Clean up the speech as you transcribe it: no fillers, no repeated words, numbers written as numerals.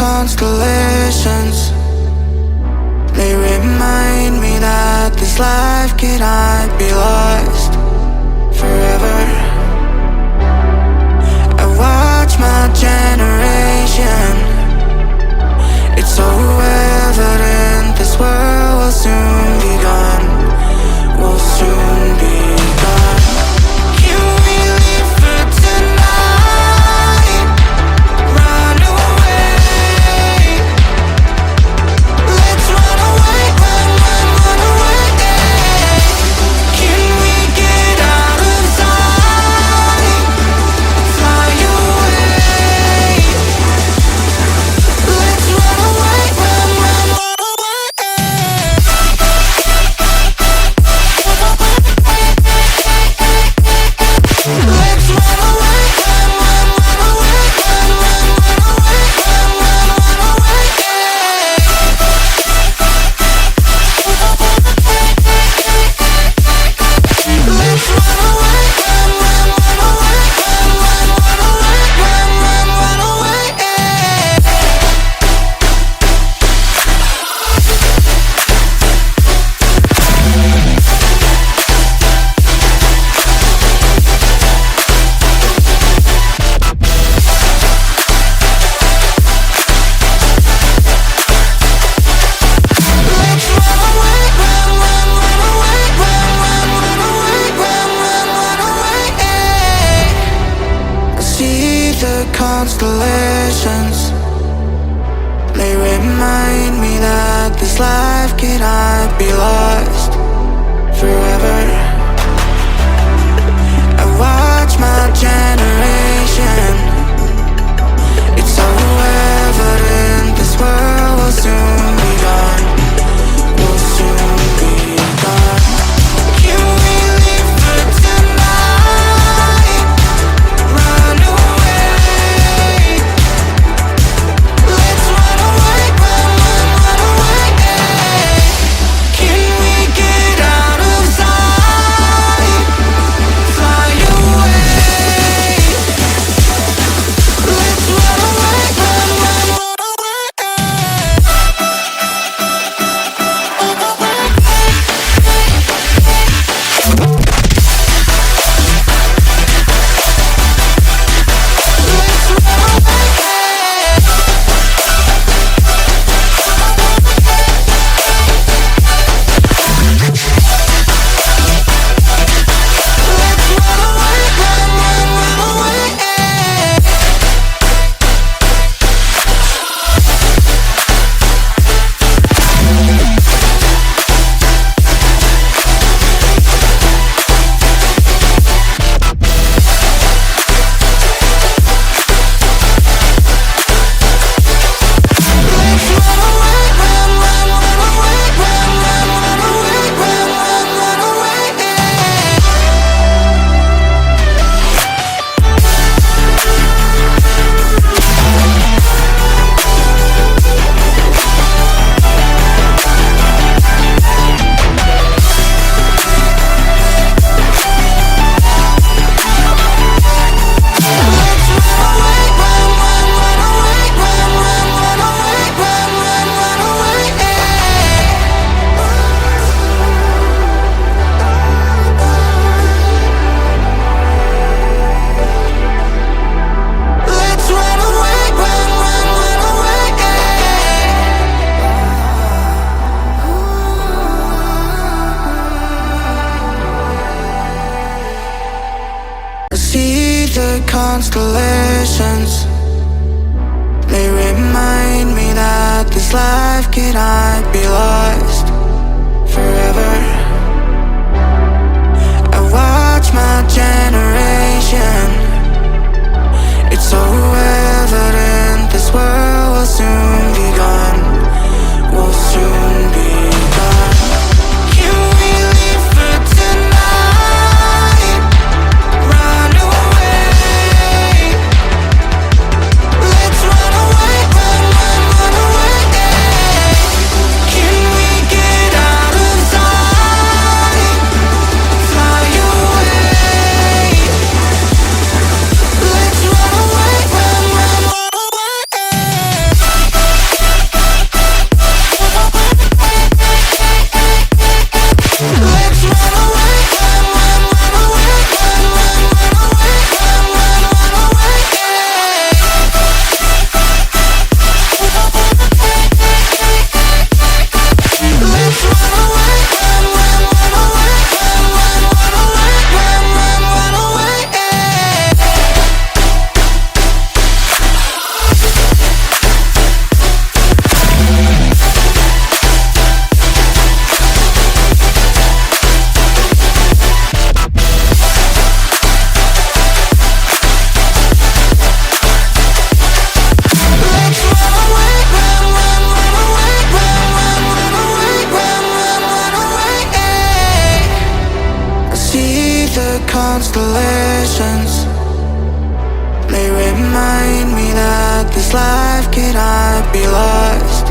constellations. They remind me that this life cannot be lost forever. I watch my generation. It's so evident this world will soon be gone. Will soon be gone. Can we leave for tonight? Run away. Let's run away, run away. Can we get out of sight? Fly away. Let's run away, run away. Let's run away, run away, run away, run away. Let's run away, run away, run away. Constellations, they remind me that this life cannot be lost forever. I watch my generation. It's so evident this world will soon be gone. Will soon be gone. Can we leave for tonight? Run away. Let's run away, run away. Can we get out of sight? Fly away. Let's run away, run away. Constellations, they remind me that this life cannot be lost forever. I watch my generation. It's so evident this world will soon be gone. Will soon be gone. Can we leave for tonight? Run away. Let's run away, run away. Can we get out of sight? Fly away. Let's run away, run away. constellations. They remind me that this life cannot be lost.